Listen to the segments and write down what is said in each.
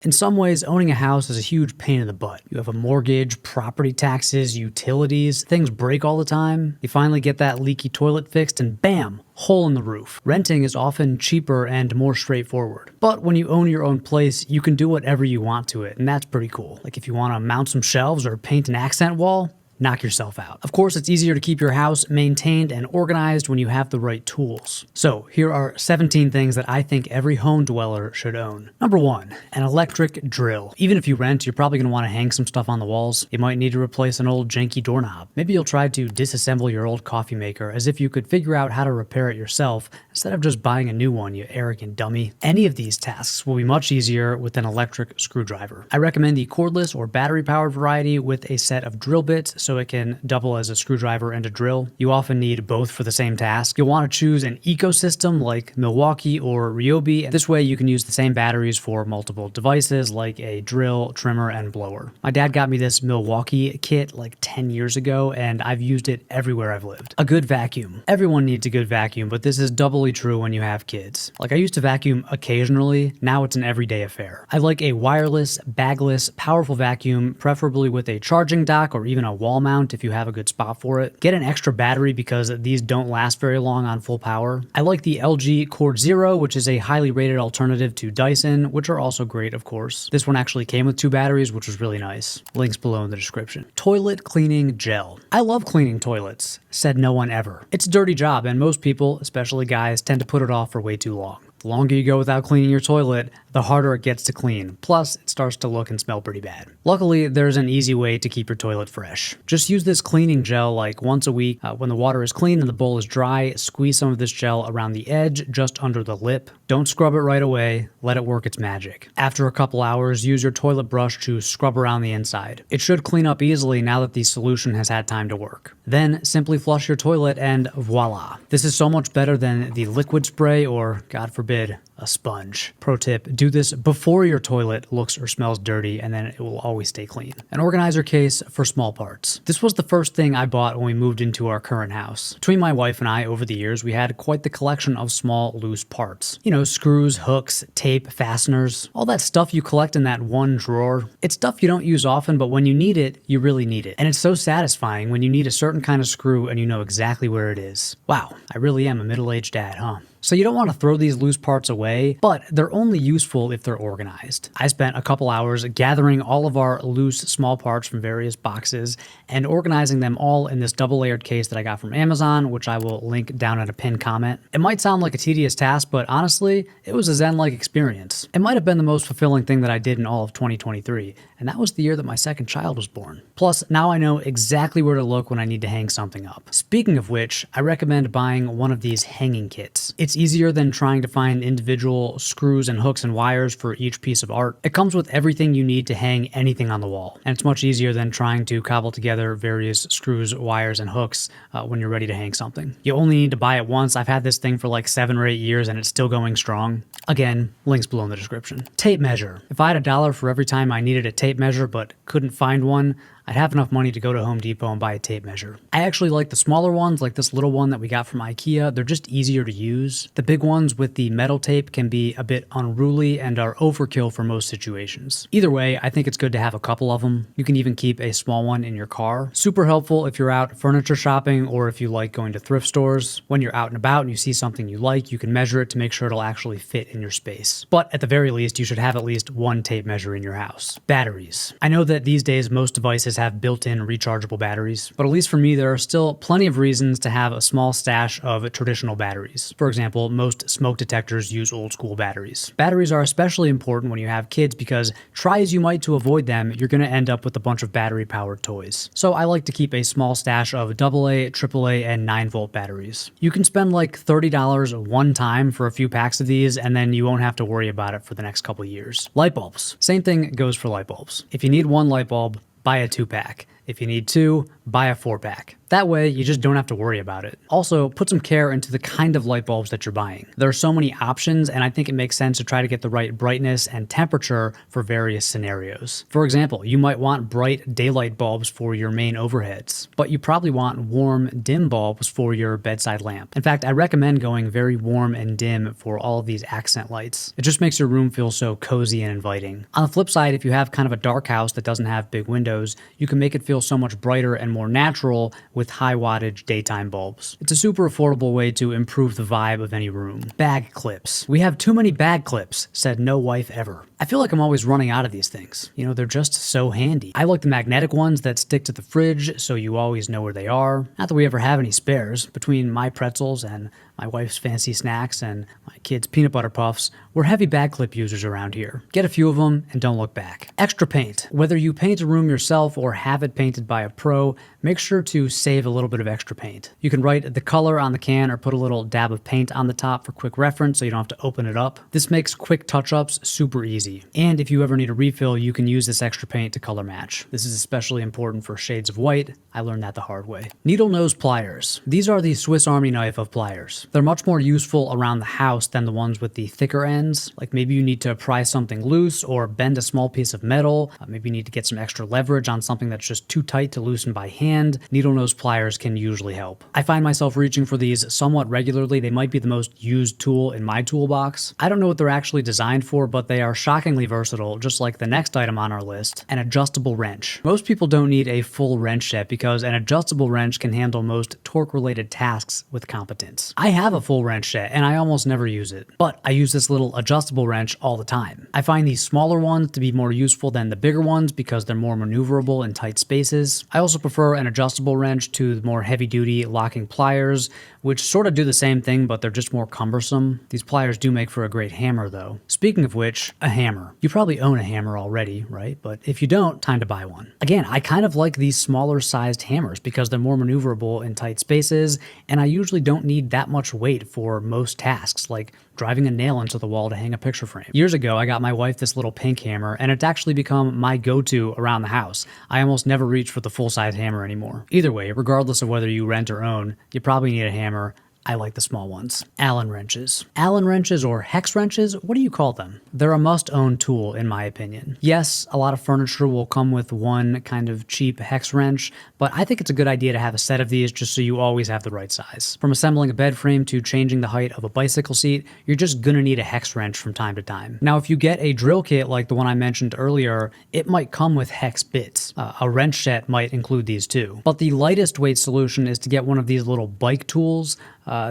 In some ways, owning a house is a huge pain in the butt. You have a mortgage, property taxes, utilities, things break all the time. You finally get that leaky toilet fixed and bam, hole in the roof. Renting is often cheaper and more straightforward. But when you own your own place, you can do whatever you want to it, and that's pretty cool. Like if you want to mount some shelves or paint an accent wall, knock yourself out. Of course, it's easier to keep your house maintained and organized when you have the right tools. So here are 17 things that I think every home dweller should own. Number 1, an electric drill. Even if you rent, you're probably going to want to hang some stuff on the walls. You might need to replace an old janky doorknob. Maybe you'll try to disassemble your old coffee maker as if you could figure out how to repair it yourself instead of just buying a new one, you arrogant dummy. Any of these tasks will be much easier with an electric screwdriver. I recommend the cordless or battery-powered variety with a set of drill bits so it can double as a screwdriver and a drill. You often need both for the same task. You'll want to choose an ecosystem like Milwaukee or Ryobi. This way you can use the same batteries for multiple devices like a drill, trimmer, and blower. My dad got me this Milwaukee kit like 10 years ago and I've used it everywhere I've lived. A good vacuum. Everyone needs a good vacuum, but this is doubly true when you have kids. Like I used to vacuum occasionally, now it's an everyday affair. I like a wireless, bagless, powerful vacuum, preferably with a charging dock or even a wall mount if you have a good spot for it. Get an extra battery because these don't last very long on full power. I like the LG Cord Zero, which is a highly rated alternative to Dyson, which are also great, of course. This one actually came with 2 batteries, which was really nice. Links below in the description. Toilet cleaning gel. I love cleaning toilets, said no one ever. It's a dirty job, and most people, especially guys, tend to put it off for way too long. The longer you go without cleaning your toilet, the harder it gets to clean. Plus, it starts to look and smell pretty bad. Luckily, there's an easy way to keep your toilet fresh. Just use this cleaning gel like once a week. When the water is clean and the bowl is dry, squeeze some of this gel around the edge, just under the lip. Don't scrub it right away. Let it work its magic. After a couple hours, use your toilet brush to scrub around the inside. It should clean up easily now that the solution has had time to work. Then, simply flush your toilet and voila. This is so much better than the liquid spray or, God forbid, a sponge. Pro tip, do this before your toilet looks or smells dirty and then it will always stay clean. An organizer case for small parts. This was the first thing I bought when we moved into our current house. Between my wife and I, over the years, we had quite the collection of small, loose parts. You know, screws, hooks, tape, fasteners, all that stuff you collect in that one drawer. It's stuff you don't use often, but when you need it, you really need it. And it's so satisfying when you need a certain kind of screw and you know exactly where it is. Wow, I really am a middle-aged dad, huh? So you don't want to throw these loose parts away, but they're only useful if they're organized. I spent a couple hours gathering all of our loose small parts from various boxes and organizing them all in this double-layered case that I got from Amazon, which I will link down in a pinned comment. It might sound like a tedious task, but honestly, it was a Zen-like experience. It might have been the most fulfilling thing that I did in all of 2023, and that was the year that my second child was born. Plus, now I know exactly where to look when I need to hang something up. Speaking of which, I recommend buying one of these hanging kits. It's easier than trying to find individual screws and hooks and wires for each piece of art. It comes with everything you need to hang anything on the wall, and it's much easier than trying to cobble together various screws, wires, and hooks when you're ready to hang something. You only need to buy it once. I've had this thing for like 7 or 8 years and it's still going strong. Again, links below in the description. Tape measure. If I had $1 for every time I needed a tape measure but couldn't find one, I'd have enough money to go to Home Depot and buy a tape measure. I actually like the smaller ones, like this little one that we got from IKEA. They're just easier to use. The big ones with the metal tape can be a bit unruly and are overkill for most situations. Either way, I think it's good to have a couple of them. You can even keep a small one in your car. Super helpful if you're out furniture shopping or if you like going to thrift stores. When you're out and about and you see something you like, you can measure it to make sure it'll actually fit in your space. But at the very least, you should have at least one tape measure in your house. Batteries. I know that these days most devices have built-in rechargeable batteries, but at least for me, there are still plenty of reasons to have a small stash of traditional batteries. For example, most smoke detectors use old school batteries. Batteries are especially important when you have kids because try as you might to avoid them, you're going to end up with a bunch of battery-powered toys. So I like to keep a small stash of AA, AAA, and 9-volt batteries. You can spend like $30 one time for a few packs of these, and then you won't have to worry about it for the next couple years. Light bulbs. Same thing goes for light bulbs. If you need one light bulb, buy a 2-pack. If you need 2, buy a 4-pack. That way, you just don't have to worry about it. Also, put some care into the kind of light bulbs that you're buying. There are so many options, and I think it makes sense to try to get the right brightness and temperature for various scenarios. For example, you might want bright daylight bulbs for your main overheads, but you probably want warm, dim bulbs for your bedside lamp. In fact, I recommend going very warm and dim for all of these accent lights. It just makes your room feel so cozy and inviting. On the flip side, if you have kind of a dark house that doesn't have big windows, you can make it feel so much brighter and more natural with high wattage daytime bulbs. It's a super affordable way to improve the vibe of any room. Bag clips. We have too many bag clips, said no wife ever. I feel like I'm always running out of these things. You know, they're just so handy. I like the magnetic ones that stick to the fridge so you always know where they are. Not that we ever have any spares. Between my pretzels and my wife's fancy snacks and my kids' peanut butter puffs, we're heavy bag clip users around here. Get a few of them and don't look back. Extra paint. Whether you paint a room yourself or have it painted by a pro, make sure to save a little bit of extra paint. You can write the color on the can or put a little dab of paint on the top for quick reference so you don't have to open it up. This makes quick touch-ups super easy. And if you ever need a refill, you can use this extra paint to color match. This is especially important for shades of white. I learned that the hard way. Needle nose pliers. These are the Swiss Army knife of pliers. They're much more useful around the house than the ones with the thicker ends. Like maybe you need to pry something loose or bend a small piece of metal. Maybe you need to get some extra leverage on something that's just too tight to loosen by hand. Needle nose pliers can usually help. I find myself reaching for these somewhat regularly. They might be the most used tool in my toolbox. I don't know what they're actually designed for, but they are shockingly versatile, just like the next item on our list, an adjustable wrench. Most people don't need a full wrench set because an adjustable wrench can handle most torque-related tasks with competence. I have a full wrench set and I almost never use it, but I use this little adjustable wrench all the time. I find these smaller ones to be more useful than the bigger ones because they're more maneuverable in tight spaces. I also prefer an adjustable wrench to the more heavy-duty locking pliers, which sort of do the same thing, but they're just more cumbersome. These pliers do make for a great hammer, though. Speaking of which, a hammer. You probably own a hammer already, right? But if you don't, time to buy one. Again, I kind of like these smaller sized hammers because they're more maneuverable in tight spaces, and I usually don't need that much weight for most tasks, like driving a nail into the wall to hang a picture frame. Years ago, I got my wife this little pink hammer, and it's actually become my go-to around the house. I almost never reach for the full-size hammer anymore. Either way, regardless of whether you rent or own, you probably need a hammer. I like the small ones. Allen wrenches. Allen wrenches or hex wrenches, what do you call them? They're a must-own tool in my opinion. Yes, a lot of furniture will come with one kind of cheap hex wrench, but I think it's a good idea to have a set of these just so you always have the right size. From assembling a bed frame to changing the height of a bicycle seat, you're just gonna need a hex wrench from time to time. Now, if you get a drill kit like the one I mentioned earlier, it might come with hex bits. A wrench set might include these too. But the lightest weight solution is to get one of these little bike tools.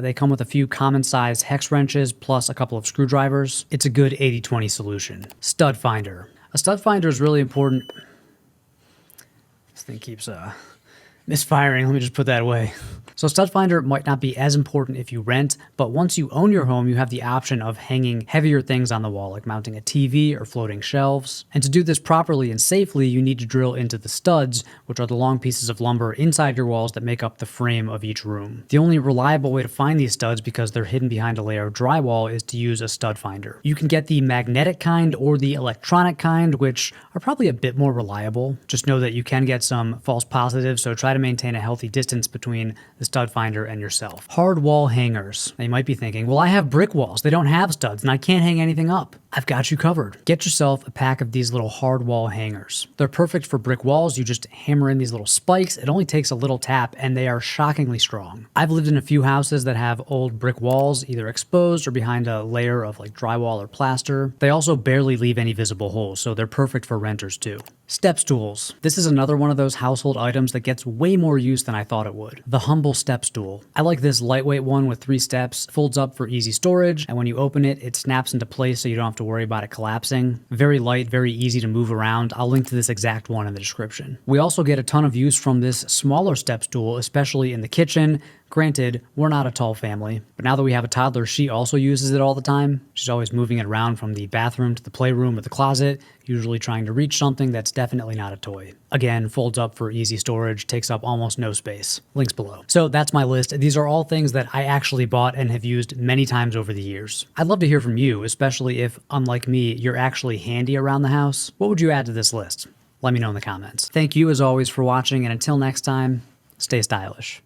They come with a few common size hex wrenches plus a couple of screwdrivers. It's a good 80-20 solution. Stud finder. A stud finder is really important. This thing keeps misfiring. Let me just put that away. So stud finder might not be as important if you rent, but once you own your home, you have the option of hanging heavier things on the wall, like mounting a TV or floating shelves. And to do this properly and safely, you need to drill into the studs, which are the long pieces of lumber inside your walls that make up the frame of each room. The only reliable way to find these studs, because they're hidden behind a layer of drywall, is to use a stud finder. You can get the magnetic kind or the electronic kind, which are probably a bit more reliable. Just know that you can get some false positives, so try to maintain a healthy distance between the stud finder and yourself. Hard wall hangers. Now you might be thinking, well, I have brick walls. They don't have studs and I can't hang anything up. I've got you covered. Get yourself a pack of these little hard wall hangers. They're perfect for brick walls. You just hammer in these little spikes. It only takes a little tap and they are shockingly strong. I've lived in a few houses that have old brick walls, either exposed or behind a layer of like drywall or plaster. They also barely leave any visible holes, so they're perfect for renters too. Step stools. This is another one of those household items that gets way more use than I thought it would. The humble step stool. I like this lightweight one with 3 steps, folds up for easy storage, and when you open it, it snaps into place so you don't have to worry about it collapsing. Very light, very easy to move around. I'll link to this exact one in the description. We also get a ton of use from this smaller step stool, especially in the kitchen. Granted, we're not a tall family, but now that we have a toddler, she also uses it all the time. She's always moving it around from the bathroom to the playroom or the closet, usually trying to reach something that's definitely not a toy. Again, folds up for easy storage, takes up almost no space. Links below. So that's my list. These are all things that I actually bought and have used many times over the years. I'd love to hear from you, especially if, unlike me, you're actually handy around the house. What would you add to this list? Let me know in the comments. Thank you as always for watching, and until next time, stay stylish.